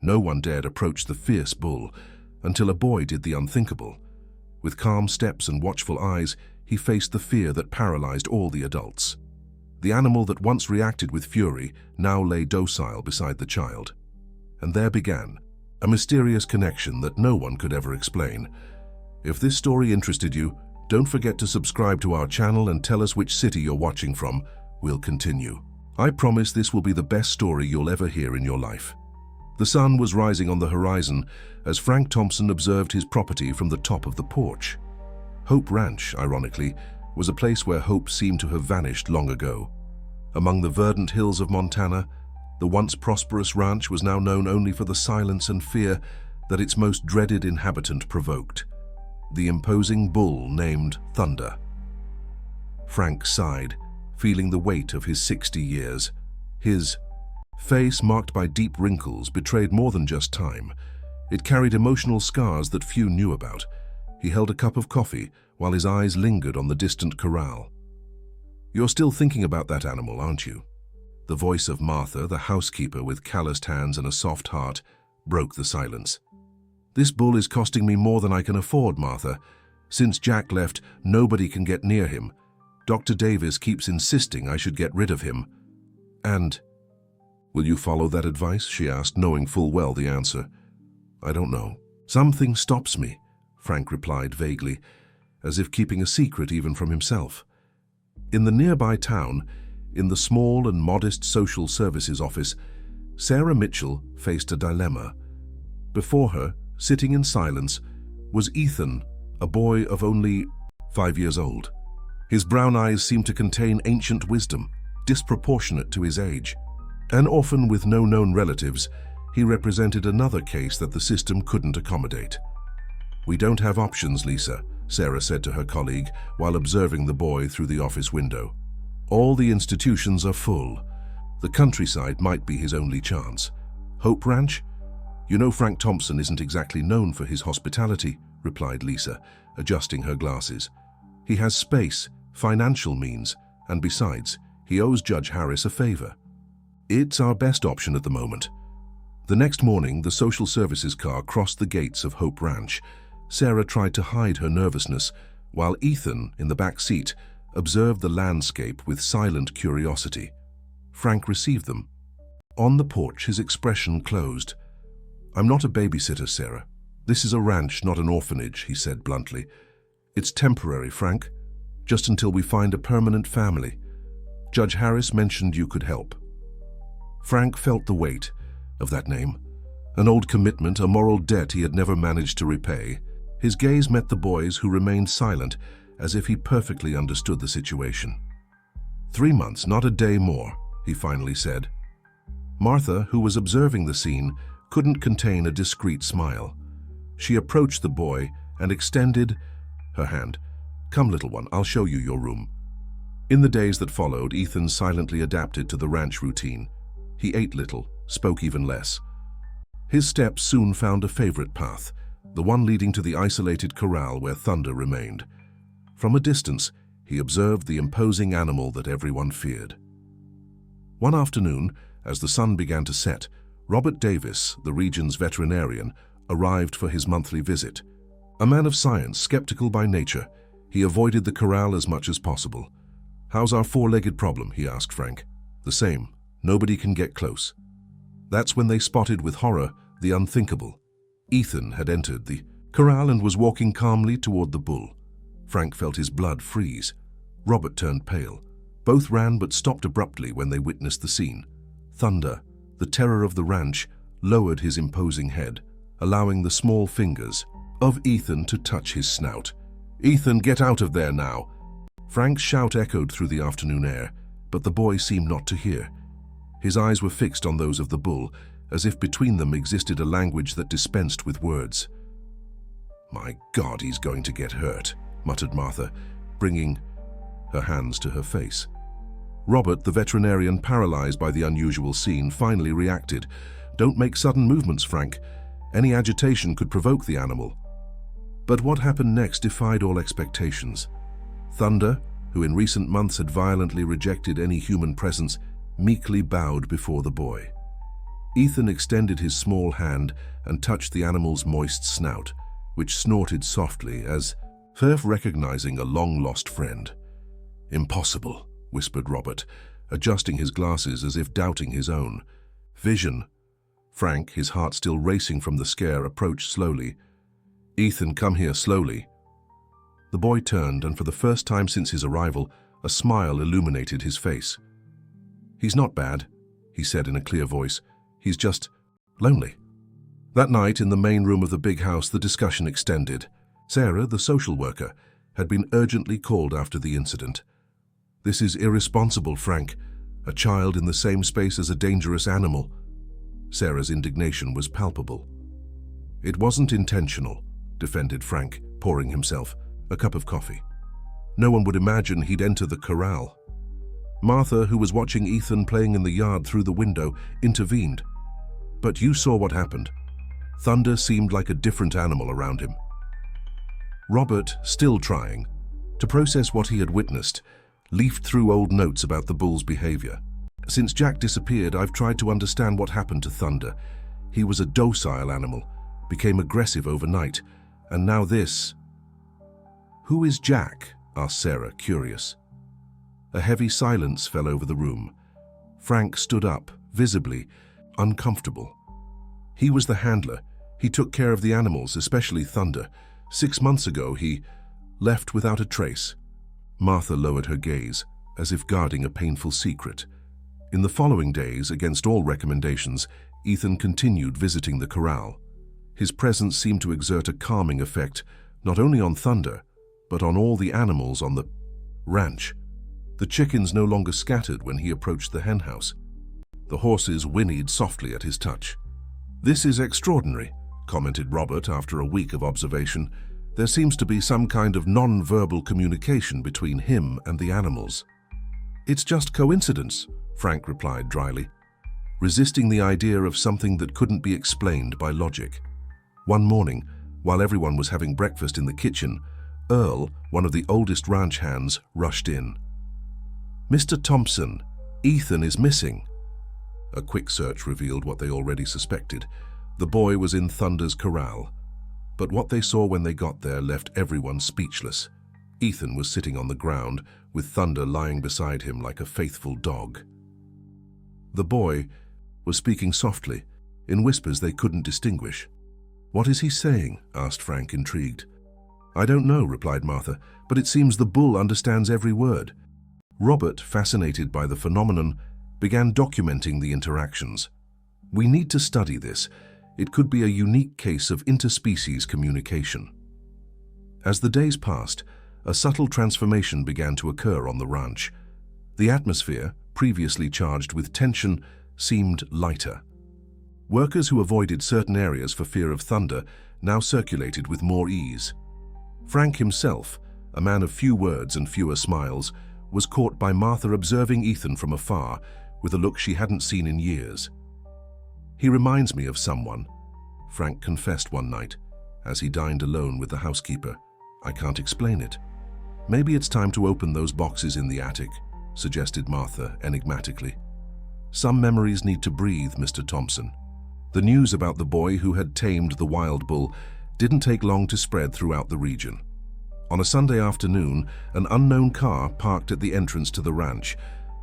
No one dared approach the fierce bull until a boy did the unthinkable. With calm steps and watchful eyes, he faced the fear that paralyzed all the adults. The animal that once reacted with fury now lay docile beside the child. And there began a mysterious connection that no one could ever explain. If this story interested you, don't forget to subscribe to our channel and tell us which city you're watching from. We'll continue. I promise this will be the best story you'll ever hear in your life. The sun was rising on the horizon as Frank Thompson observed his property from the top of the porch. Hope Ranch, ironically, was a place where hope seemed to have vanished long ago. Among the verdant hills of Montana, the once prosperous ranch was now known only for the silence and fear that its most dreaded inhabitant provoked: the imposing bull named Thunder. Frank sighed, feeling the weight of his 60 years. His face, marked by deep wrinkles, betrayed more than just time. It carried emotional scars that few knew about. He held a cup of coffee while his eyes lingered on the distant corral. "You're still thinking about that animal, aren't you?" The voice of Martha, the housekeeper with calloused hands and a soft heart, broke the silence. "This bull is costing me more than I can afford, Martha. Since Jack left, nobody can get near him. Dr. Davis keeps insisting I should get rid of him. And—" "Will you follow that advice?" she asked, knowing full well the answer. "I don't know. Something stops me," Frank replied vaguely, as if keeping a secret even from himself. In the nearby town, in the small and modest social services office, Sarah Mitchell faced a dilemma. Before her, sitting in silence, was Ethan, a boy of only 5 years old. His brown eyes seemed to contain ancient wisdom, disproportionate to his age. An orphan with no known relatives, he represented another case that the system couldn't accommodate. "We don't have options, Lisa," Sarah said to her colleague while observing the boy through the office window. "All the institutions are full. The countryside might be his only chance." "Hope Ranch? You know Frank Thompson isn't exactly known for his hospitality," replied Lisa, adjusting her glasses. "He has space, financial means, and besides, he owes Judge Harris a favor. It's our best option at the moment." The next morning, the social services car crossed the gates of Hope Ranch. Sarah tried to hide her nervousness, while Ethan, in the back seat, observed the landscape with silent curiosity. Frank received them. On the porch, his expression closed. "I'm not a babysitter, Sarah. This is a ranch, not an orphanage," he said bluntly. "It's temporary, Frank, just until we find a permanent family. Judge Harris mentioned you could help." Frank felt the weight of that name, an old commitment, a moral debt he had never managed to repay. His gaze met the boy's, who remained silent, as if he perfectly understood the situation. 3 months, not a day more," he finally said. Martha, who was observing the scene, couldn't contain a discreet smile. She approached the boy and extended her hand. "Come, little one, I'll show you your room." In the days that followed, Ethan silently adapted to the ranch routine. He ate little, spoke even less. His steps soon found a favorite path, the one leading to the isolated corral where Thunder remained. From a distance, he observed the imposing animal that everyone feared. One afternoon, as the sun began to set, Robert Davis, the region's veterinarian, arrived for his monthly visit. A man of science, skeptical by nature, he avoided the corral as much as possible. "How's our four-legged problem?" he asked Frank. "The same. Nobody can get close." That's when they spotted with horror the unthinkable. Ethan had entered the corral and was walking calmly toward the bull. Frank felt his blood freeze. Robert turned pale. Both ran but stopped abruptly when they witnessed the scene. Thunder, the terror of the ranch, lowered his imposing head, allowing the small fingers of Ethan to touch his snout. "Ethan, get out of there now!" Frank's shout echoed through the afternoon air, but the boy seemed not to hear. His eyes were fixed on those of the bull, as if between them existed a language that dispensed with words. "My God, he's going to get hurt," muttered Martha, bringing her hands to her face. Robert, the veterinarian, paralyzed by the unusual scene, finally reacted. "Don't make sudden movements, Frank. Any agitation could provoke the animal." But what happened next defied all expectations. Thunder, who in recent months had violently rejected any human presence, meekly bowed before the boy. Ethan extended his small hand and touched the animal's moist snout, which snorted softly as if recognizing a long-lost friend. "Impossible," whispered Robert, adjusting his glasses as if doubting his own. "Vision." Frank, his heart still racing from the scare, approached slowly. "Ethan, come here slowly." The boy turned, and for the first time since his arrival, a smile illuminated his face. "He's not bad," he said in a clear voice. "He's just lonely." That night, in the main room of the big house, the discussion extended. Sarah, the social worker, had been urgently called after the incident. "This is irresponsible, Frank. A child in the same space as a dangerous animal." Sarah's indignation was palpable. "It wasn't intentional," defended Frank, pouring himself a cup of coffee. "No one would imagine he'd enter the corral." Martha, who was watching Ethan playing in the yard through the window, intervened. "But you saw what happened. Thunder seemed like a different animal around him." Robert, still trying to process what he had witnessed, leafed through old notes about the bull's behavior. "Since Jack disappeared, I've tried to understand what happened to Thunder. He was a docile animal, became aggressive overnight, and now this." "Who is Jack?" asked Sarah, curious. A heavy silence fell over the room. Frank stood up, visibly uncomfortable. "He was the handler. He took care of the animals, especially Thunder. 6 months ago, he left without a trace." Martha lowered her gaze, as if guarding a painful secret. In the following days, against all recommendations, Ethan continued visiting the corral. His presence seemed to exert a calming effect, not only on Thunder, but on all the animals on the ranch. The chickens no longer scattered when he approached the henhouse. The horses whinnied softly at his touch. "This is extraordinary," commented Robert after a week of observation. "There seems to be some kind of non-verbal communication between him and the animals." "It's just coincidence," Frank replied dryly, resisting the idea of something that couldn't be explained by logic. One morning, while everyone was having breakfast in the kitchen, Earl, one of the oldest ranch hands, rushed in. "Mr. Thompson, Ethan is missing." A quick search revealed what they already suspected. The boy was in Thunder's corral. But what they saw when they got there left everyone speechless. Ethan was sitting on the ground, with Thunder lying beside him like a faithful dog. The boy was speaking softly, in whispers they couldn't distinguish. "What is he saying?" asked Frank, intrigued. "I don't know," replied Martha, "but it seems the bull understands every word." Robert, fascinated by the phenomenon, began documenting the interactions. "We need to study this. It could be a unique case of interspecies communication." As the days passed, a subtle transformation began to occur on the ranch. The atmosphere, previously charged with tension, seemed lighter. Workers who avoided certain areas for fear of Thunder now circulated with more ease. Frank himself, a man of few words and fewer smiles, was caught by Martha observing Ethan from afar with a look she hadn't seen in years. "He reminds me of someone," Frank confessed one night, as he dined alone with the housekeeper. "I can't explain it." "Maybe it's time to open those boxes in the attic," suggested Martha enigmatically. "Some memories need to breathe, Mr. Thompson." The news about the boy who had tamed the wild bull didn't take long to spread throughout the region. On a Sunday afternoon, an unknown car parked at the entrance to the ranch.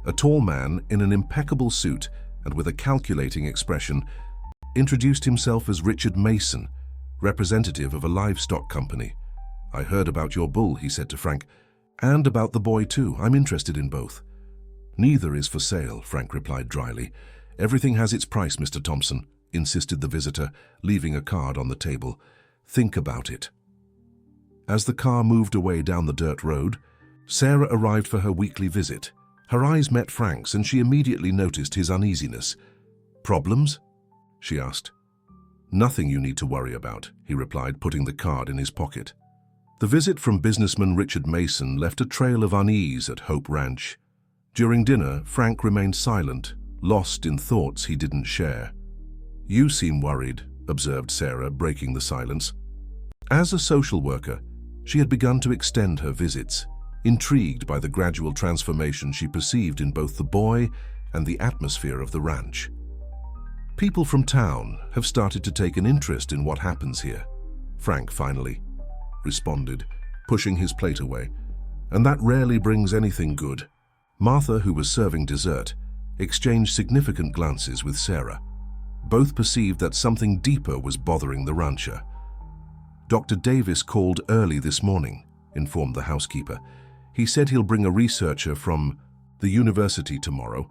A tall man in an impeccable suit and with a calculating expression introduced himself as Richard Mason, representative of a livestock company. "I heard about your bull," he said to Frank, "and about the boy too. I'm interested in both." "Neither is for sale," Frank replied dryly. "Everything has its price, Mr. Thompson," insisted the visitor, leaving a card on the table. "Think about it." As the car moved away down the dirt road, Sarah arrived for her weekly visit. Her eyes met Frank's and she immediately noticed his uneasiness. "Problems?" she asked. "Nothing you need to worry about," he replied, putting the card in his pocket. The visit from businessman Richard Mason left a trail of unease at Hope Ranch. During dinner, Frank remained silent, lost in thoughts he didn't share. "You seem worried," observed Sarah, breaking the silence. As a social worker, she had begun to extend her visits, intrigued by the gradual transformation she perceived in both the boy and the atmosphere of the ranch. People from town have started to take an interest in what happens here, Frank finally responded, pushing his plate away. And that rarely brings anything good. Martha, who was serving dessert, exchanged significant glances with Sarah. Both perceived that something deeper was bothering the rancher. Dr. Davis called early this morning, informed the housekeeper. He said he'll bring a researcher from the university tomorrow.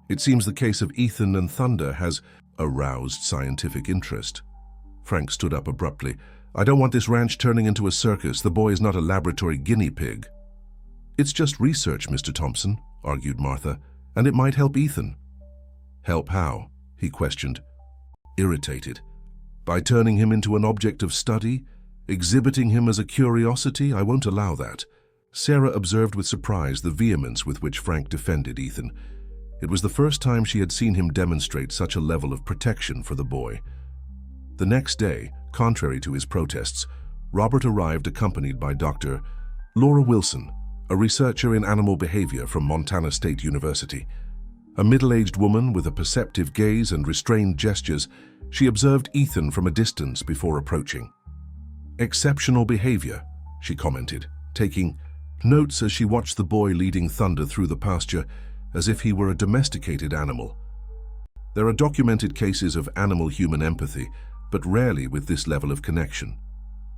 It seems the case of Ethan and Thunder has aroused scientific interest. Frank stood up abruptly. I don't want this ranch turning into a circus. The boy is not a laboratory guinea pig. It's just research, Mr. Thompson, argued Martha, and it might help Ethan. Help how? He questioned, irritated. By turning him into an object of study, exhibiting him as a curiosity? I won't allow that. Sarah observed with surprise the vehemence with which Frank defended Ethan. It was the first time she had seen him demonstrate such a level of protection for the boy. The next day, contrary to his protests, Robert arrived accompanied by Dr. Laura Wilson, a researcher in animal behavior from Montana State University. A middle-aged woman with a perceptive gaze and restrained gestures, she observed Ethan from a distance before approaching. Exceptional behavior, she commented, taking notes as she watched the boy leading Thunder through the pasture as if he were a domesticated animal. There are documented cases of animal-human empathy, but rarely with this level of connection.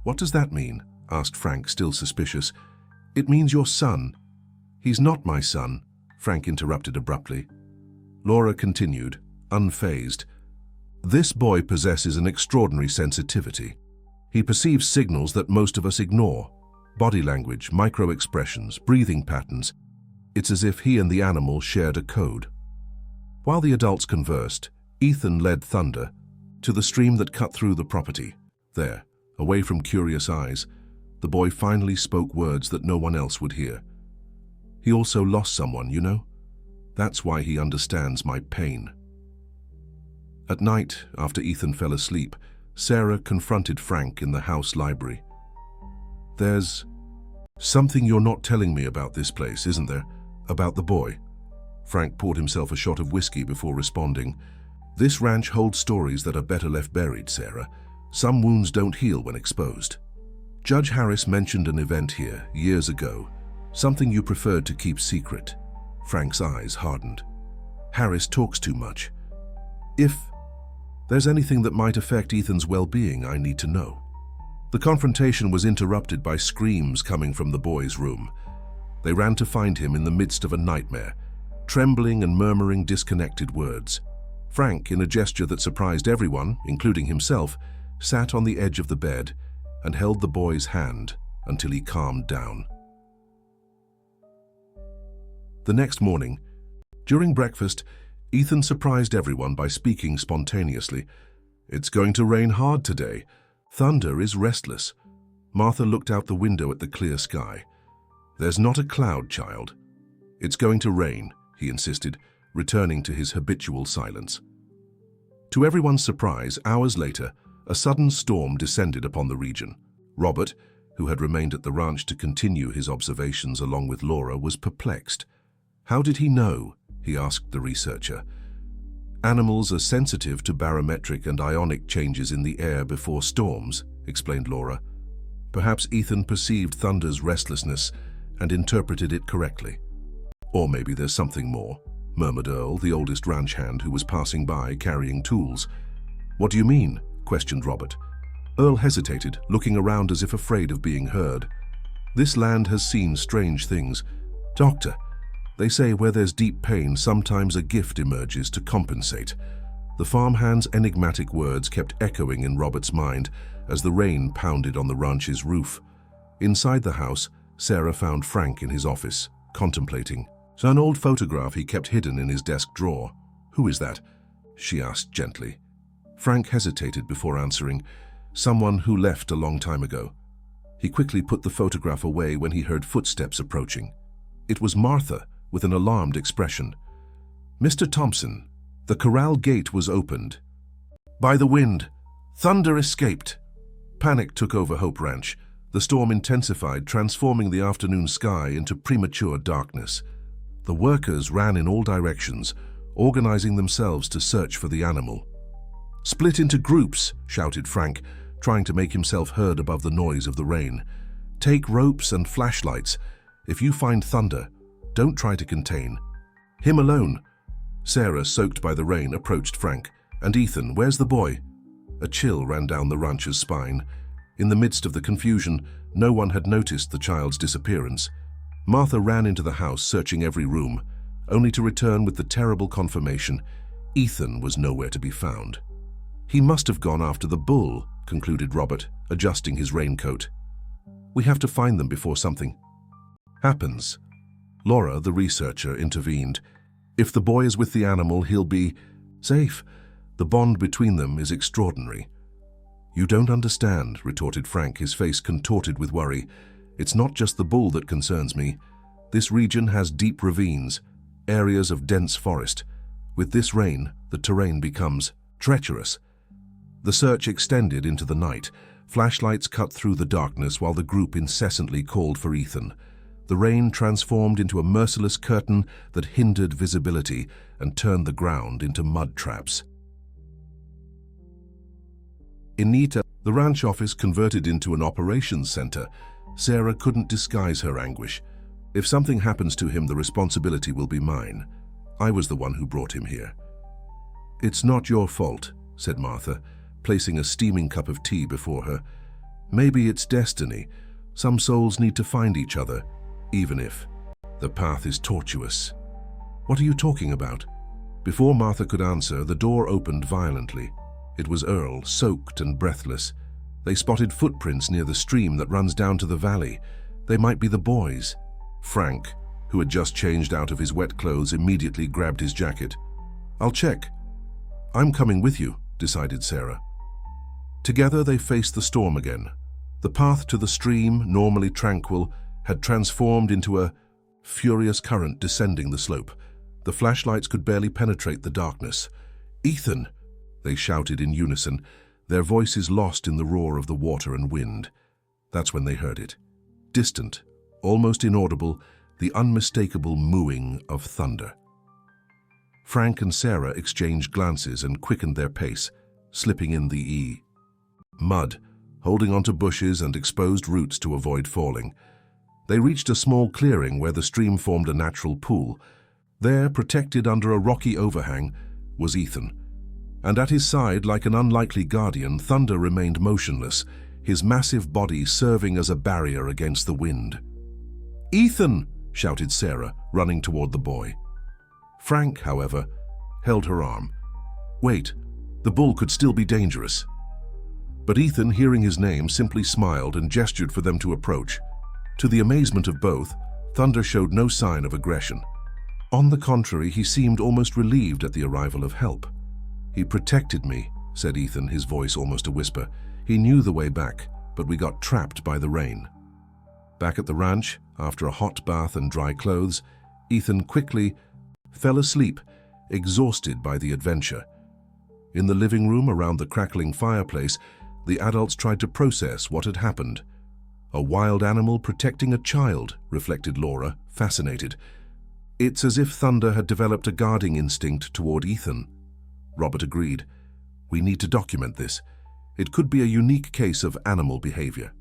What does that mean? Asked Frank, still suspicious. It means your son. He's not my son, Frank interrupted abruptly. Laura continued, unfazed. This boy possesses an extraordinary sensitivity. He perceives signals that most of us ignore. Body language, micro-expressions, breathing patterns. It's as if he and the animal shared a code. While the adults conversed, Ethan led Thunder to the stream that cut through the property. There, away from curious eyes, the boy finally spoke words that no one else would hear. He also lost someone, you know? That's why he understands my pain. At night, after Ethan fell asleep, Sarah confronted Frank in the house library. There's something you're not telling me about this place, isn't there? About the boy. Frank poured himself a shot of whiskey before responding. This ranch holds stories that are better left buried, Sarah. Some wounds don't heal when exposed. Judge Harris mentioned an event here years ago, something you preferred to keep secret. Frank's eyes hardened. Harris talks too much. If there's anything that might affect Ethan's well-being, I need to know. The confrontation was interrupted by screams coming from the boys' room. They ran to find him in the midst of a nightmare, trembling and murmuring disconnected words. Frank, in a gesture that surprised everyone, including himself, sat on the edge of the bed and held the boy's hand until he calmed down. The next morning, during breakfast, Ethan surprised everyone by speaking spontaneously. It's going to rain hard today. Thunder is restless. Martha looked out the window at the clear sky. There's not a cloud, child. It's going to rain, he insisted, returning to his habitual silence. To everyone's surprise, hours later, a sudden storm descended upon the region. Robert, who had remained at the ranch to continue his observations along with Laura, was perplexed. How did he know? He asked the researcher. Animals are sensitive to barometric and ionic changes in the air before storms, explained Laura. Perhaps Ethan perceived Thunder's restlessness and interpreted it correctly. Or maybe there's something more, murmured Earl, the oldest ranch hand who was passing by carrying tools. What do you mean? Questioned Robert. Earl hesitated, looking around as if afraid of being heard. This land has seen strange things. Doctor, they say where there's deep pain, sometimes a gift emerges to compensate. The farmhand's enigmatic words kept echoing in Robert's mind as the rain pounded on the ranch's roof. Inside the house, Sarah found Frank in his office, contemplating. An old photograph he kept hidden in his desk drawer. Who is that? She asked gently. Frank hesitated before answering. Someone who left a long time ago. He quickly put the photograph away when he heard footsteps approaching. It was Martha, with an alarmed expression. Mr. Thompson, the corral gate was opened. By the wind, Thunder escaped. Panic took over Hope Ranch. The storm intensified, transforming the afternoon sky into premature darkness. The workers ran in all directions, organizing themselves to search for the animal. "Split into groups," shouted Frank, trying to make himself heard above the noise of the rain. "Take ropes and flashlights. If you find Thunder, don't try to contain him alone." Sarah, soaked by the rain, approached Frank. "And Ethan, where's the boy?" A chill ran down the rancher's spine. In the midst of the confusion, no one had noticed the child's disappearance. Martha ran into the house, searching every room, only to return with the terrible confirmation: Ethan was nowhere to be found. "He must have gone after the bull," concluded Robert, adjusting his raincoat. "We have to find them before something happens." Laura, the researcher, intervened. "If the boy is with the animal, he'll be safe. The bond between them is extraordinary." "You don't understand," retorted Frank, his face contorted with worry. "It's not just the bull that concerns me. This region has deep ravines, areas of dense forest. With this rain, the terrain becomes treacherous." The search extended into the night. Flashlights cut through the darkness while the group incessantly called for Ethan. The rain transformed into a merciless curtain that hindered visibility and turned the ground into mud traps. In Nita, the ranch office converted into an operations center, Sarah couldn't disguise her anguish. "If something happens to him, the responsibility will be mine. I was the one who brought him here." "It's not your fault," said Martha, placing a steaming cup of tea before her. "Maybe it's destiny. Some souls need to find each other, even if the path is tortuous." "What are you talking about?" Before Martha could answer, the door opened violently. It was Earl, soaked and breathless. They spotted footprints near the stream that runs down to the valley. They might be the boys. Frank, who had just changed out of his wet clothes, immediately grabbed his jacket. "I'll check." "I'm coming with you," decided Sarah. Together they faced the storm again. The path to the stream, normally tranquil, had transformed into a furious current descending the slope. The flashlights could barely penetrate the darkness. "Ethan!" they shouted in unison, their voices lost in the roar of the water and wind. That's when they heard it. Distant, almost inaudible, the unmistakable mooing of thunder. Frank and Sarah exchanged glances and quickened their pace, slipping in the mud, holding onto bushes and exposed roots to avoid falling. They reached a small clearing where the stream formed a natural pool. There, protected under a rocky overhang, was Ethan. And at his side, like an unlikely guardian, Thunder remained motionless, his massive body serving as a barrier against the wind. "Ethan!" shouted Sarah, running toward the boy. Frank, however, held her arm. "Wait, the bull could still be dangerous." But Ethan, hearing his name, simply smiled and gestured for them to approach. To the amazement of both, Thunder showed no sign of aggression. On the contrary, he seemed almost relieved at the arrival of help. "He protected me," said Ethan, his voice almost a whisper. "He knew the way back, but we got trapped by the rain." Back at the ranch, after a hot bath and dry clothes, Ethan quickly fell asleep, exhausted by the adventure. In the living room around the crackling fireplace, the adults tried to process what had happened. "A wild animal protecting a child," reflected Laura, fascinated. "It's as if Thunder had developed a guarding instinct toward Ethan." Robert agreed. "We need to document this. It could be a unique case of animal behavior."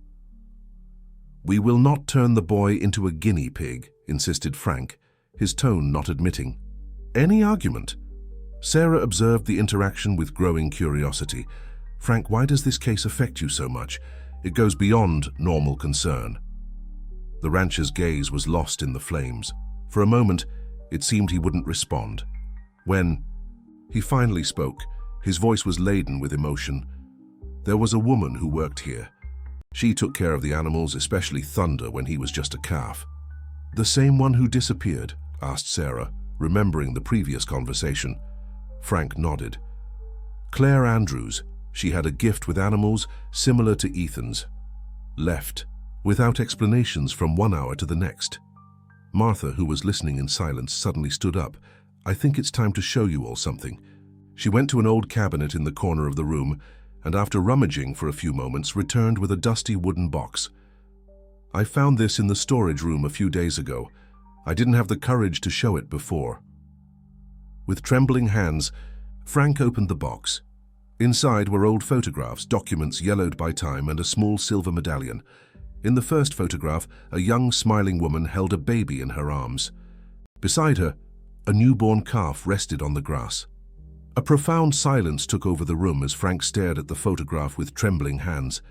"We will not turn the boy into a guinea pig," insisted Frank, his tone not admitting any argument. Sarah observed the interaction with growing curiosity. "Frank, why does this case affect you so much? It goes beyond normal concern." The rancher's gaze was lost in the flames. For a moment, it seemed he wouldn't respond. When he finally spoke, his voice was laden with emotion. "There was a woman who worked here. She took care of the animals, especially Thunder, when he was just a calf." "The same one who disappeared?" asked Sarah, remembering the previous conversation. Frank nodded. "Claire Andrews. She had a gift with animals similar to Ethan's. Left, without explanations, from one hour to the next." Martha, who was listening in silence, suddenly stood up. "I think it's time to show you all something." She went to an old cabinet in the corner of the room, and after rummaging for a few moments, returned with a dusty wooden box. "I found this in the storage room a few days ago. I didn't have the courage to show it before." With trembling hands, Frank opened the box. Inside were old photographs, documents yellowed by time, and a small silver medallion. In the first photograph, a young, smiling woman held a baby in her arms. Beside her, a newborn calf rested on the grass. A profound silence took over the room as Frank stared at the photograph with trembling hands.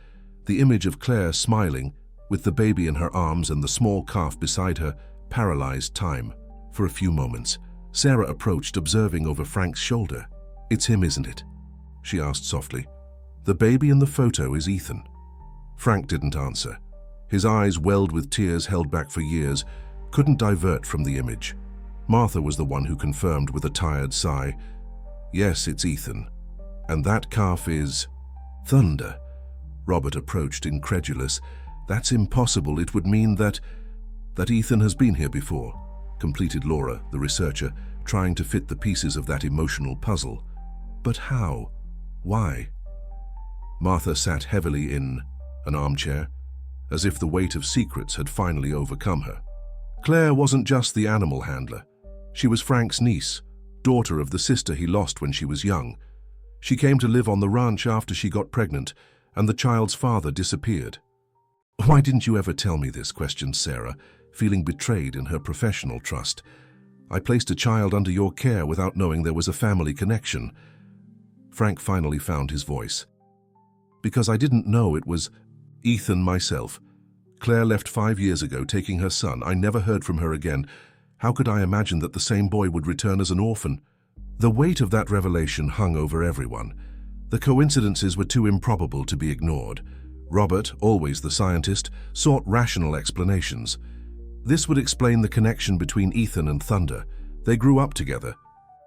The image of Claire smiling, with the baby in her arms and the small calf beside her, paralyzed time. For a few moments, Sarah approached, observing over Frank's shoulder. "It's him, isn't it?" she asked softly. "The baby in the photo is Ethan." Frank didn't answer. His eyes, welled with tears held back for years, couldn't divert from the image. Martha was the one who confirmed with a tired sigh, "Yes, it's Ethan. And that calf is Thunder." Robert approached, incredulous. "That's impossible. It would mean that Ethan has been here before," completed Laura, the researcher, trying to fit the pieces of that emotional puzzle. "But how? Why?" Martha sat heavily in an armchair, as if the weight of secrets had finally overcome her. Claire wasn't just the animal handler. She was Frank's niece, daughter of the sister he lost when she was young. She came to live on the ranch after she got pregnant, and the child's father disappeared. "Why didn't you ever tell me this?" questioned Sarah, feeling betrayed in her professional trust. "I placed a child under your care without knowing there was a family connection." Frank finally found his voice. "Because I didn't know it was Ethan myself. Claire left 5 years ago, taking her son. I never heard from her again. How could I imagine that the same boy would return as an orphan?" The weight of that revelation hung over everyone. The coincidences were too improbable to be ignored. Robert, always the scientist, sought rational explanations. This would explain the connection between Ethan and Thunder. They grew up together.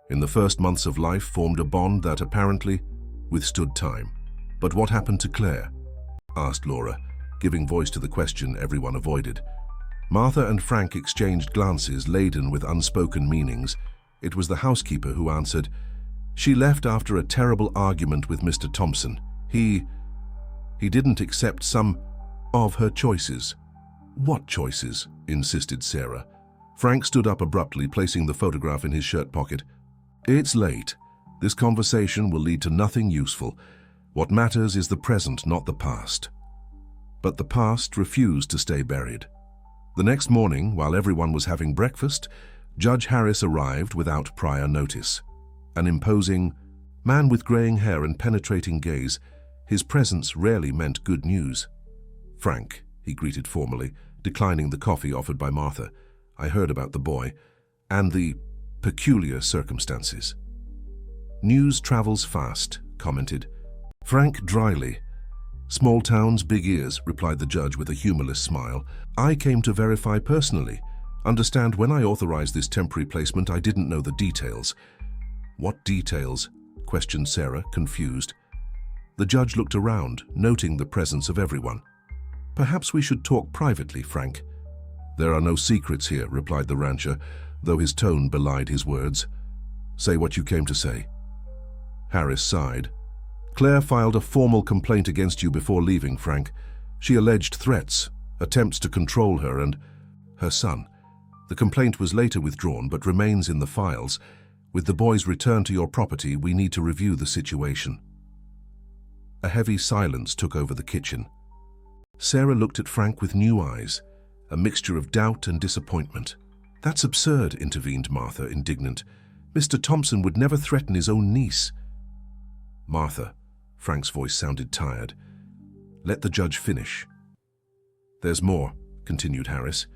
In the first months of life, formed a bond that apparently withstood time. But what happened to Claire? Asked Laura, giving voice to the question everyone avoided. Martha and Frank exchanged glances laden with unspoken meanings. It was the housekeeper who answered, "She left after a terrible argument with Mr. Thompson. He didn't accept some of her choices." "What choices?" insisted Sarah. Frank stood up abruptly, placing the photograph in his shirt pocket. "It's late. This conversation will lead to nothing useful. What matters is the present, not the past." But the past refused to stay buried. The next morning, while everyone was having breakfast, Judge Harris arrived without prior notice. An imposing man with graying hair and penetrating gaze, his presence rarely meant good news. "Frank," he greeted formally, declining the coffee offered by Martha. "I heard about the boy and the peculiar circumstances." "News travels fast," commented Frank dryly. "Small towns, big ears," replied the judge with a humorless smile. "I came to verify personally. Understand, when I authorized this temporary placement, I didn't know the details." "What details?" questioned Sarah, confused. The judge looked around, noting the presence of everyone. "Perhaps we should talk privately, Frank." "There are no secrets here," replied the rancher, though his tone belied his words. "Say what you came to say." Harris sighed. "Claire filed a formal complaint against you before leaving, Frank. She alleged threats, attempts to control her and her son. The complaint was later withdrawn but remains in the files. With the boy's return to your property, we need to review the situation." A heavy silence took over the kitchen. Sarah looked at Frank with new eyes, a mixture of doubt and disappointment. "That's absurd," intervened Martha, indignant. "Mr. Thompson would never threaten his own niece." "Martha," Frank's voice sounded tired, "let the judge finish." "There's more," continued Harris.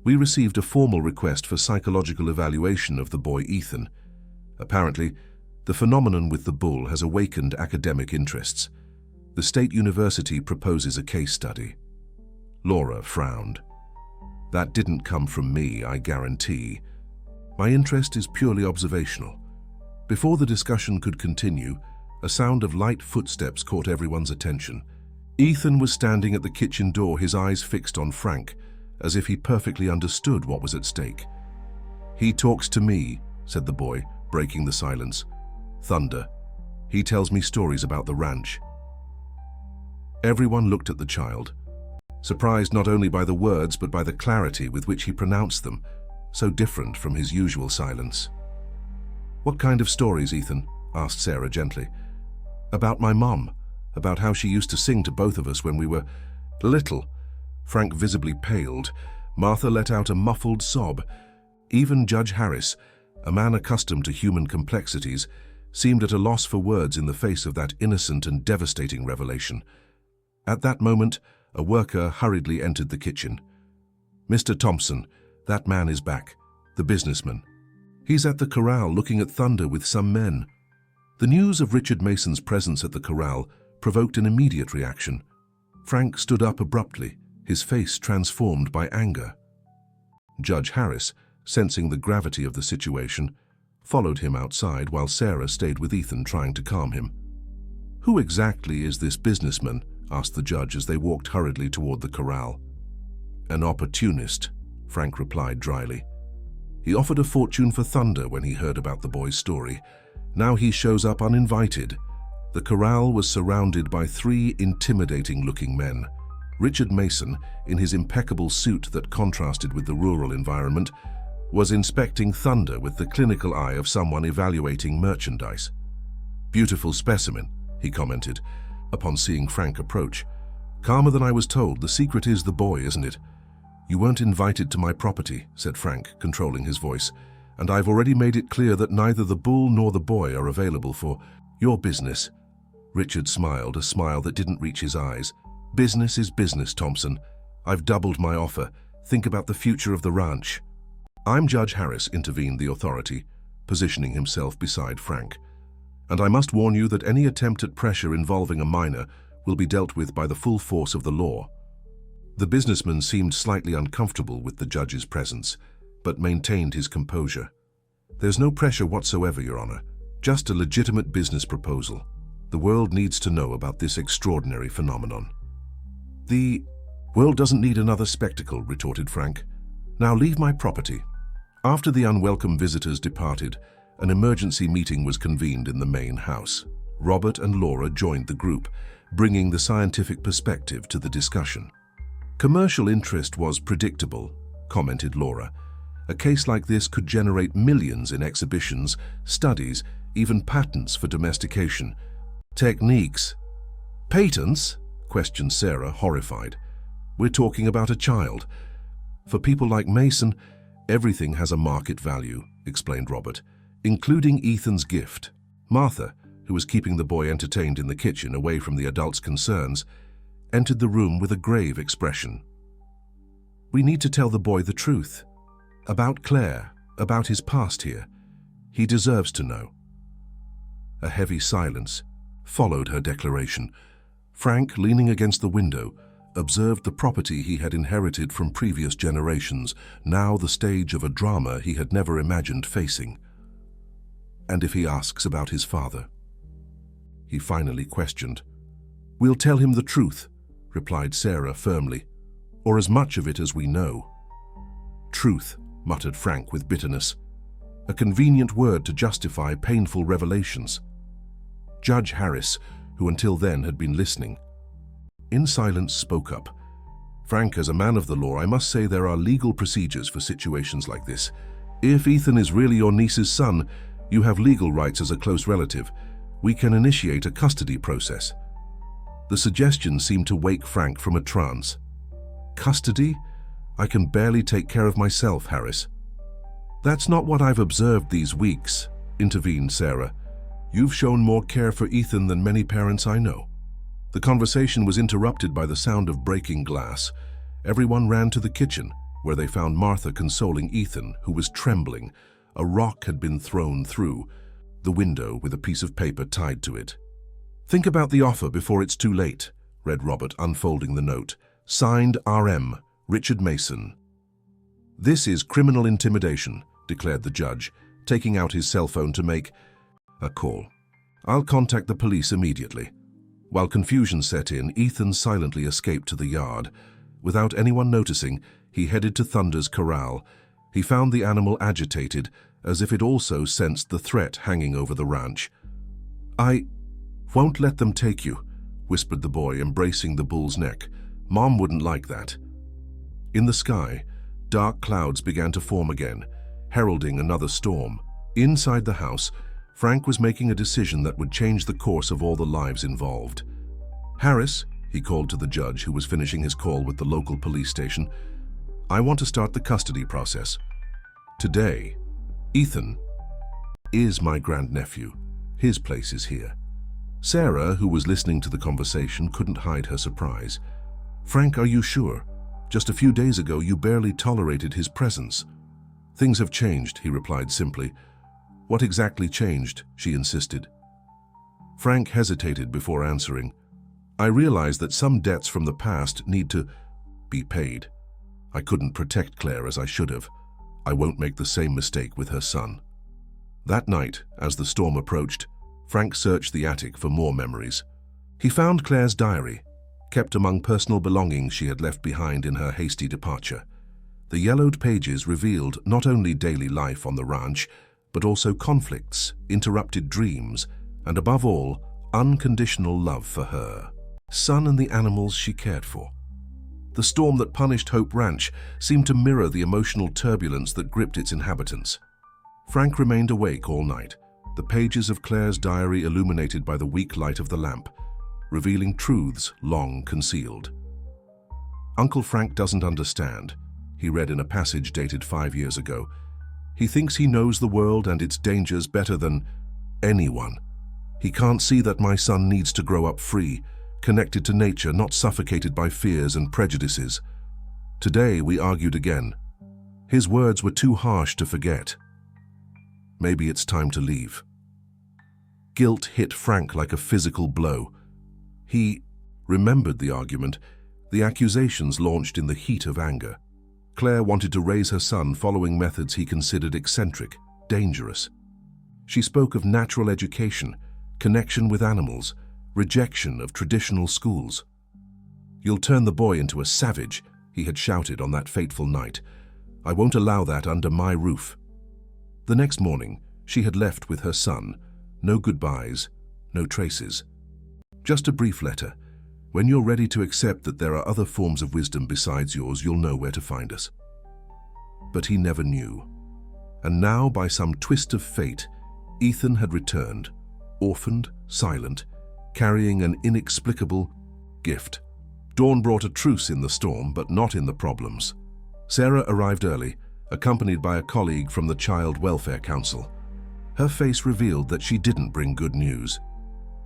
"We received a formal request for psychological evaluation of the boy Ethan. Apparently, the phenomenon with the bull has awakened academic interests. The state university proposes a case study." Laura frowned. "That didn't come from me, I guarantee. My interest is purely observational." Before the discussion could continue, a sound of light footsteps caught everyone's attention. Ethan was standing at the kitchen door, his eyes fixed on Frank, as if he perfectly understood what was at stake. "He talks to me," said the boy, breaking the silence. "Thunder. He tells me stories about the ranch." Everyone looked at the child, surprised not only by the words but by the clarity with which he pronounced them, so different from his usual silence. "What kind of stories, Ethan?" asked Sarah gently. About my mom, about how she used to sing to both of us when we were little. Frank visibly paled. Martha let out a muffled sob. Even Judge Harris, a man accustomed to human complexities, seemed at a loss for words in the face of that innocent and devastating revelation. At that moment, a worker hurriedly entered the kitchen. "Mr. Thompson, that man is back, the businessman. He's at the corral looking at thunder with some men." The news of Richard Mason's presence at the corral provoked an immediate reaction. Frank stood up abruptly, his face transformed by anger. Judge Harris, sensing the gravity of the situation, followed him outside while Sarah stayed with Ethan trying to calm him. "Who exactly is this businessman?" asked the judge as they walked hurriedly toward the corral. "An opportunist," Frank replied dryly. "He offered a fortune for thunder when he heard about the boy's story. Now he shows up uninvited." The corral was surrounded by 3 intimidating-looking men. Richard Mason, in his impeccable suit that contrasted with the rural environment, was inspecting thunder with the clinical eye of someone evaluating merchandise. "Beautiful specimen," he commented, upon seeing Frank approach. "Calmer than I was told. The secret is the boy, isn't it?" "You weren't invited to my property," said Frank, controlling his voice, "and I've already made it clear that neither the bull nor the boy are available for your business." Richard smiled, a smile that didn't reach his eyes. "Business is business, Thompson. I've doubled my offer. Think about the future of the ranch." "I'm Judge Harris," intervened the authority, positioning himself beside Frank. "And I must warn you that any attempt at pressure involving a minor will be dealt with by the full force of the law." The businessman seemed slightly uncomfortable with the judge's presence, but maintained his composure. "There's no pressure whatsoever, Your Honor. Just a legitimate business proposal. The world needs to know about this extraordinary phenomenon." "The world doesn't need another spectacle," retorted Frank. "Now leave my property." After the unwelcome visitors departed, an emergency meeting was convened in the main house. Robert and Laura joined the group, bringing the scientific perspective to the discussion. "Commercial interest was predictable," commented Laura. "A case like this could generate millions in exhibitions, studies, even patents for domestication. Techniques." "Patents?" questioned Sarah, horrified. "We're talking about a child. For people like Mason, everything has a market value," explained Robert, "including Ethan's gift." Martha, who was keeping the boy entertained in the kitchen away from the adults' concerns, entered the room with a grave expression. "We need to tell the boy the truth. About Claire, about his past here. He deserves to know." A heavy silence followed her declaration. Frank, leaning against the window, observed the property he had inherited from previous generations, now the stage of a drama he had never imagined facing. "And if he asks about his father?" he finally questioned. "We'll tell him the truth," replied Sarah firmly, "or as much of it as we know." "Truth," muttered Frank with bitterness. "A convenient word to justify painful revelations." Judge Harris, who until then had been listening, in silence spoke up. "Frank, as a man of the law, I must say there are legal procedures for situations like this. If Ethan is really your niece's son, you have legal rights as a close relative. We can initiate a custody process." The suggestion seemed to wake Frank from a trance. "Custody? I can barely take care of myself, Harris." "That's not what I've observed these weeks," intervened Sarah. "You've shown more care for Ethan than many parents I know." The conversation was interrupted by the sound of breaking glass. Everyone ran to the kitchen, where they found Martha consoling Ethan, who was trembling. A rock had been thrown through the window with a piece of paper tied to it. "Think about the offer before it's too late," read Robert, unfolding the note. "Signed R.M. Richard Mason." "This is criminal intimidation," declared the judge, taking out his cell phone to make a call. "I'll contact the police immediately." While confusion set in, Ethan silently escaped to the yard. Without anyone noticing, he headed to Thunder's corral. He found the animal agitated, as if it also sensed the threat hanging over the ranch. "I won't let them take you," whispered the boy, embracing the bull's neck. "Mom wouldn't like that." In the sky, dark clouds began to form again, heralding another storm. Inside the house, Frank was making a decision that would change the course of all the lives involved. "Harris," he called to the judge who was finishing his call with the local police station, "I want to start the custody process. Today, Ethan is my grandnephew. His place is here." Sarah, who was listening to the conversation, couldn't hide her surprise. "Frank, are you sure? Just a few days ago, you barely tolerated his presence." "Things have changed," he replied simply. "What exactly changed?" she insisted. Frank hesitated before answering. "I realize that some debts from the past need to be paid. I couldn't protect Claire as I should have. I won't make the same mistake with her son." That night, as the storm approached, Frank searched the attic for more memories. He found Claire's diary, kept among personal belongings she had left behind in her hasty departure. The yellowed pages revealed not only daily life on the ranch, but also conflicts, interrupted dreams, and above all, unconditional love for her son and the animals she cared for. The storm that punished Hope Ranch seemed to mirror the emotional turbulence that gripped its inhabitants. Frank remained awake all night, the pages of Claire's diary illuminated by the weak light of the lamp, revealing truths long concealed. "Uncle Frank doesn't understand," he read in a passage dated 5 years ago. "He thinks he knows the world and its dangers better than anyone. He can't see that my son needs to grow up free, connected to nature, not suffocated by fears and prejudices." Today we argued again. His words were too harsh to forget. Maybe it's time to leave. Guilt hit Frank like a physical blow. He remembered the argument, the accusations launched in the heat of anger. Claire wanted to raise her son following methods he considered eccentric, dangerous. She spoke of natural education, connection with animals, rejection of traditional schools. "You'll turn the boy into a savage," he had shouted on that fateful night. "I won't allow that under my roof." The next morning, she had left with her son. No goodbyes, no traces. Just a brief letter. "When you're ready to accept that there are other forms of wisdom besides yours, you'll know where to find us." But he never knew. And now, by some twist of fate, Ethan had returned, orphaned, silent, carrying an inexplicable gift. Dawn brought a truce in the storm, but not in the problems. Sarah arrived early, accompanied by a colleague from the Child Welfare Council. Her face revealed that she didn't bring good news.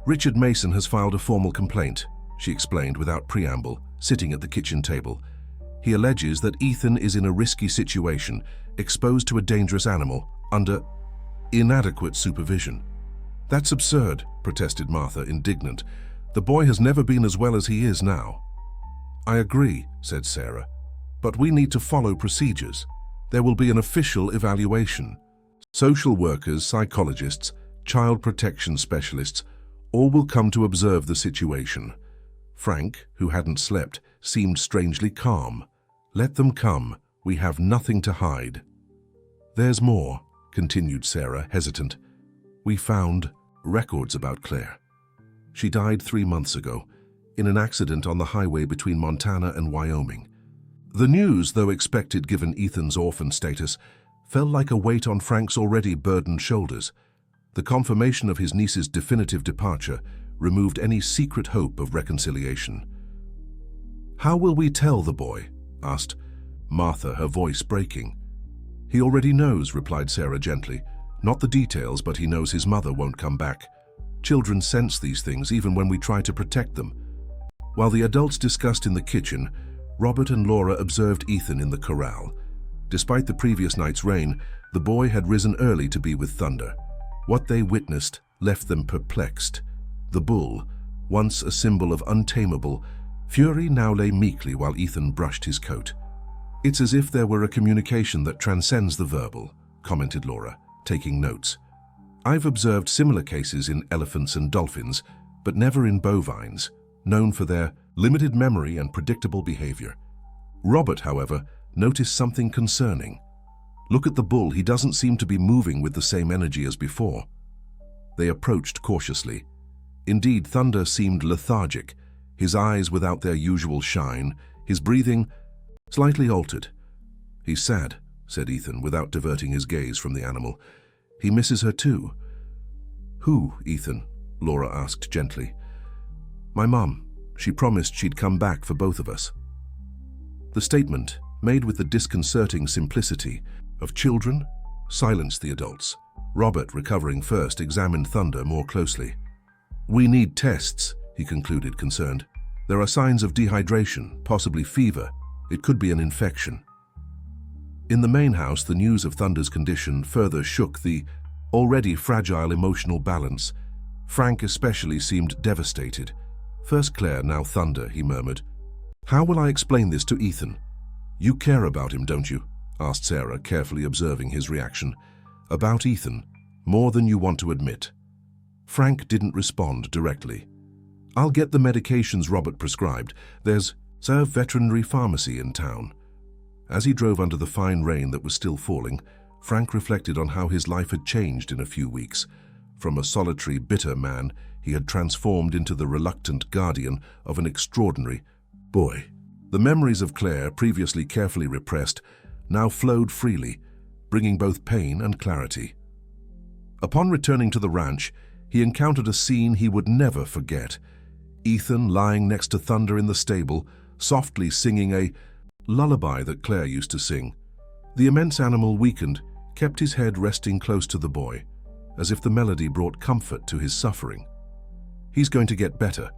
"Richard Mason has filed a formal complaint," she explained without preamble, sitting at the kitchen table. "He alleges that Ethan is in a risky situation, exposed to a dangerous animal, under inadequate supervision." "That's absurd," protested Martha, indignant. "The boy has never been as well as he is now." "I agree," said Sarah, "but we need to follow procedures. There will be an official evaluation. Social workers, psychologists, child protection specialists, all will come to observe the situation." Frank, who hadn't slept, seemed strangely calm. "Let them come. We have nothing to hide." "There's more," continued Sarah, hesitant. "We found records about Claire. She died 3 months ago, in an accident on the highway between Montana and Wyoming." The news, though expected given Ethan's orphan status, fell like a weight on Frank's already burdened shoulders. The confirmation of his niece's definitive departure removed any secret hope of reconciliation. "How will we tell the boy?" asked Martha, her voice breaking. "He already knows," replied Sarah gently. "Not the details, but he knows his mother won't come back. Children sense these things even when we try to protect them." While the adults discussed in the kitchen, Robert and Laura observed Ethan in the corral. Despite the previous night's rain, the boy had risen early to be with Thunder. What they witnessed left them perplexed. The bull, once a symbol of untamable fury, now lay meekly while Ethan brushed his coat. "It's as if there were a communication that transcends the verbal," commented Laura, taking notes. "I've observed similar cases in elephants and dolphins, but never in bovines, known for their limited memory and predictable behavior." Robert, however, noticed something concerning. "Look at the bull, he doesn't seem to be moving with the same energy as before." They approached cautiously. Indeed, Thunder seemed lethargic, his eyes without their usual shine, his breathing slightly altered. "He's sad," said Ethan, without diverting his gaze from the animal. "He misses her too." "Who, Ethan?" Laura asked gently. "My mum. She promised she'd come back for both of us." The statement, made with the disconcerting simplicity of children, silenced the adults. Robert, recovering first, examined Thunder more closely. "We need tests," he concluded, concerned. "There are signs of dehydration, possibly fever. It could be an infection." In the main house, the news of Thunder's condition further shook the already fragile emotional balance. Frank especially seemed devastated. "First Claire, now Thunder," he murmured. "How will I explain this to Ethan?" "You care about him, don't you?" asked Sarah, carefully observing his reaction. "About Ethan, more than you want to admit." Frank didn't respond directly. "I'll get the medications Robert prescribed. There's a veterinary pharmacy in town." As he drove under the fine rain that was still falling, Frank reflected on how his life had changed in a few weeks. From a solitary, bitter man, he had transformed into the reluctant guardian of an extraordinary boy. The memories of Claire, previously carefully repressed, now flowed freely, bringing both pain and clarity. Upon returning to the ranch, he encountered a scene he would never forget. Ethan lying next to Thunder in the stable, softly singing a lullaby that Claire used to sing. The immense animal, weakened, kept his head resting close to the boy, as if the melody brought comfort to his suffering. "He's going to get better,"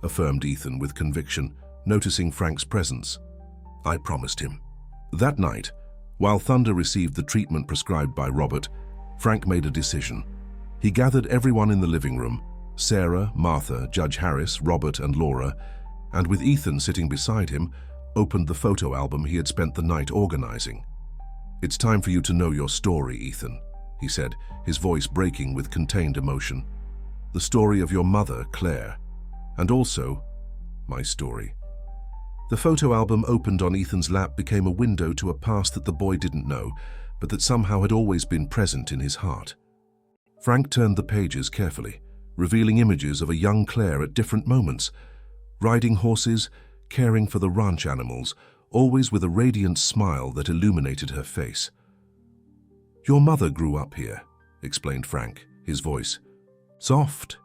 affirmed Ethan with conviction, noticing Frank's presence. "I promised him." That night, while Thunder received the treatment prescribed by Robert, Frank made a decision. He gathered everyone in the living room, Sarah, Martha, Judge Harris, Robert, and Laura, and with Ethan sitting beside him, opened the photo album he had spent the night organizing. "It's time for you to know your story, Ethan," he said, his voice breaking with contained emotion. "The story of your mother, Claire, and also my story." The photo album opened on Ethan's lap became a window to a past that the boy didn't know, but that somehow had always been present in his heart. Frank turned the pages carefully, revealing images of a young Claire at different moments, riding horses, caring for the ranch animals, always with a radiant smile that illuminated her face. "Your mother grew up here," explained Frank, his voice soft.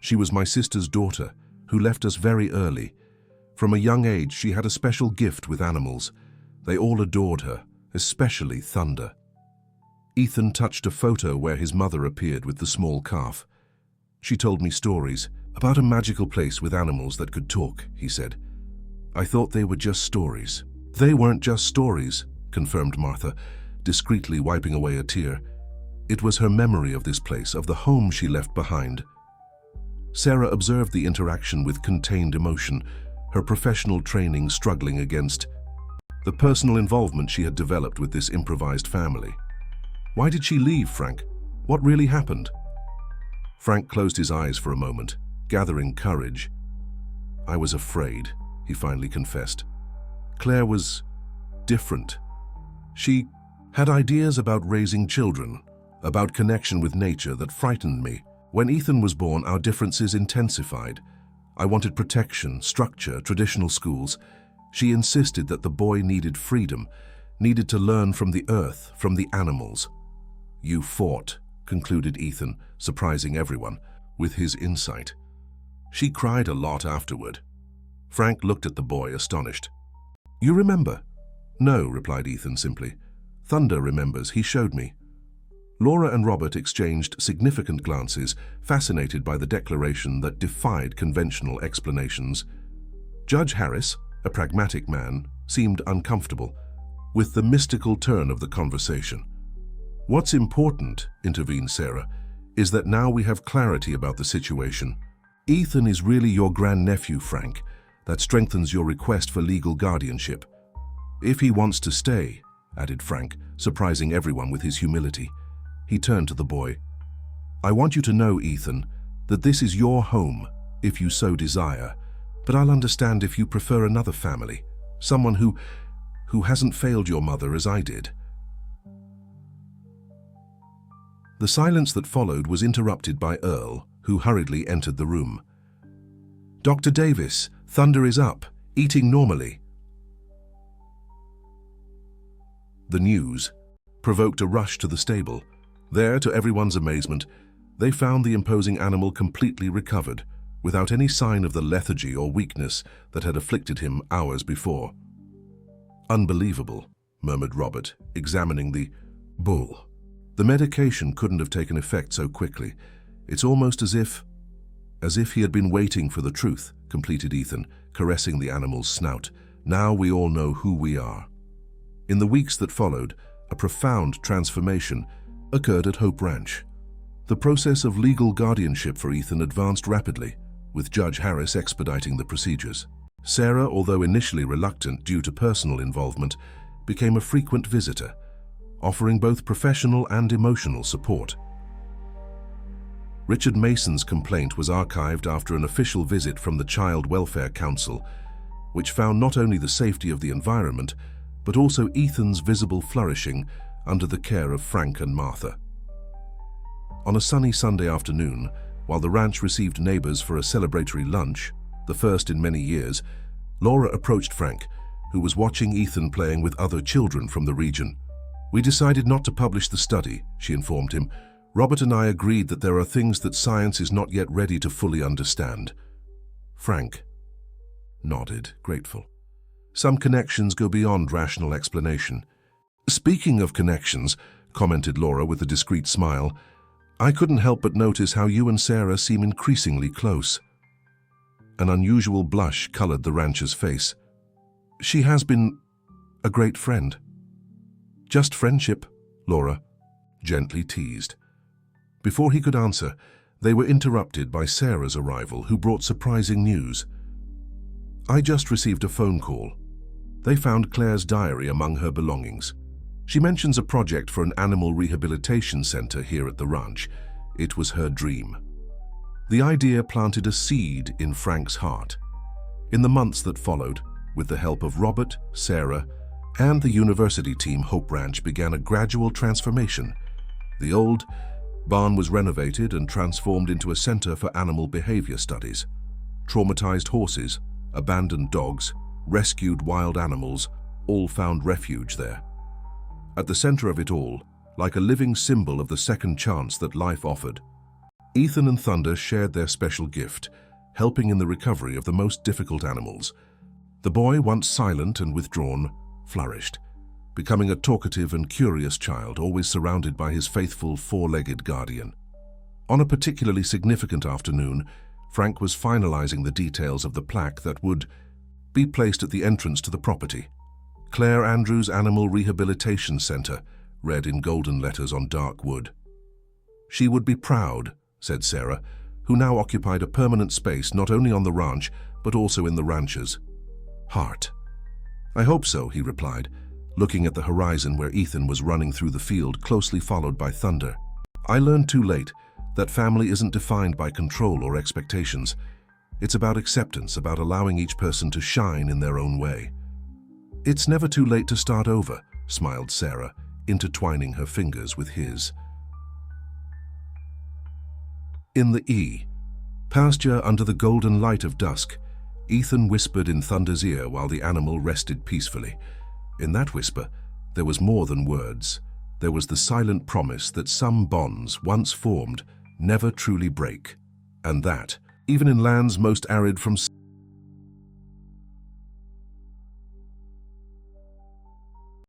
"She was my sister's daughter, who left us very early. From a young age, she had a special gift with animals. They all adored her, especially Thunder." Ethan touched a photo where his mother appeared with the small calf. "She told me stories about a magical place with animals that could talk," he said. "I thought they were just stories." "They weren't just stories," confirmed Martha, discreetly wiping away a tear. "It was her memory of this place, of the home she left behind." Sarah observed the interaction with contained emotion, her professional training struggling against the personal involvement she had developed with this improvised family. "Why did she leave, Frank? What really happened?" Frank closed his eyes for a moment, gathering courage. "I was afraid," he finally confessed. "Claire was different. She had ideas about raising children, about connection with nature that frightened me. When Ethan was born, our differences intensified. I wanted protection, structure, traditional schools. She insisted that the boy needed freedom, needed to learn from the earth, from the animals." "You fought," concluded Ethan, surprising everyone with his insight. "She cried a lot afterward." Frank looked at the boy, astonished. "You remember?" "No," replied Ethan simply. "Thunder remembers, he showed me." Laura and Robert exchanged significant glances, fascinated by the declaration that defied conventional explanations. Judge Harris, a pragmatic man, seemed uncomfortable with the mystical turn of the conversation. "What's important," intervened Sarah, "is that now we have clarity about the situation. Ethan is really your grandnephew, Frank. That strengthens your request for legal guardianship. If he wants to stay," added Frank, surprising everyone with his humility. He turned to the boy. "I want you to know, Ethan, that this is your home, if you so desire, but I'll understand if you prefer another family, someone who hasn't failed your mother as I did." The silence that followed was interrupted by Earl, who hurriedly entered the room. "Dr. Davis, Thunder is up, eating normally." The news provoked a rush to the stable. There, to everyone's amazement, They found the imposing animal completely recovered, without any sign of the lethargy or weakness that had afflicted him hours before. "Unbelievable," murmured Robert, examining the bull. "The medication couldn't have taken effect so quickly. It's almost as if he had been waiting for the truth," completed Ethan, caressing the animal's snout. "Now we all know who we are." In the weeks that followed, a profound transformation occurred at Hope Ranch. The process of legal guardianship for Ethan advanced rapidly, with Judge Harris expediting the procedures. Sarah, although initially reluctant due to personal involvement, became a frequent visitor, offering both professional and emotional support. Richard Mason's complaint was archived after an official visit from the Child Welfare Council, which found not only the safety of the environment, but also Ethan's visible flourishing under the care of Frank and Martha. On a sunny Sunday afternoon, while the ranch received neighbors for a celebratory lunch, the first in many years, Laura approached Frank, who was watching Ethan playing with other children from the region. "We decided not to publish the study," she informed him. "Robert and I agreed that there are things that science is not yet ready to fully understand." Frank nodded, grateful. "Some connections go beyond rational explanation." "Speaking of connections," commented Laura with a discreet smile, "I couldn't help but notice how you and Sarah seem increasingly close." An unusual blush colored the rancher's face. "She has been a great friend." "Just friendship," Laura gently teased. Before he could answer, they were interrupted by Sarah's arrival, who brought surprising news. "I just received a phone call. They found Claire's diary among her belongings. She mentions a project for an animal rehabilitation center here at the ranch. It was her dream." The idea planted a seed in Frank's heart. In the months that followed, with the help of Robert, Sarah, and the university team, Hope Ranch began a gradual transformation. The old barn was renovated and transformed into a center for animal behavior studies. Traumatized horses, abandoned dogs, rescued wild animals, all found refuge there. At the center of it all, like a living symbol of the second chance that life offered, Ethan and Thunder shared their special gift, helping in the recovery of the most difficult animals. The boy, once silent and withdrawn, flourished, becoming a talkative and curious child, always surrounded by his faithful four-legged guardian. On a particularly significant afternoon, Frank was finalizing the details of the plaque that would be placed at the entrance to the property. "Claire Andrews Animal Rehabilitation Center," read in golden letters on dark wood. "She would be proud," said Sarah, who now occupied a permanent space not only on the ranch, but also in the rancher's heart. "I hope so," he replied, looking at the horizon where Ethan was running through the field, closely followed by Thunder. "I learned too late that family isn't defined by control or expectations. It's about acceptance, about allowing each person to shine in their own way." "It's never too late to start over," smiled Sarah, intertwining her fingers with his. In the pasture under the golden light of dusk, Ethan whispered in Thunder's ear while the animal rested peacefully. In that whisper, there was more than words. There was the silent promise that some bonds, once formed, never truly break, and that, even in lands most arid from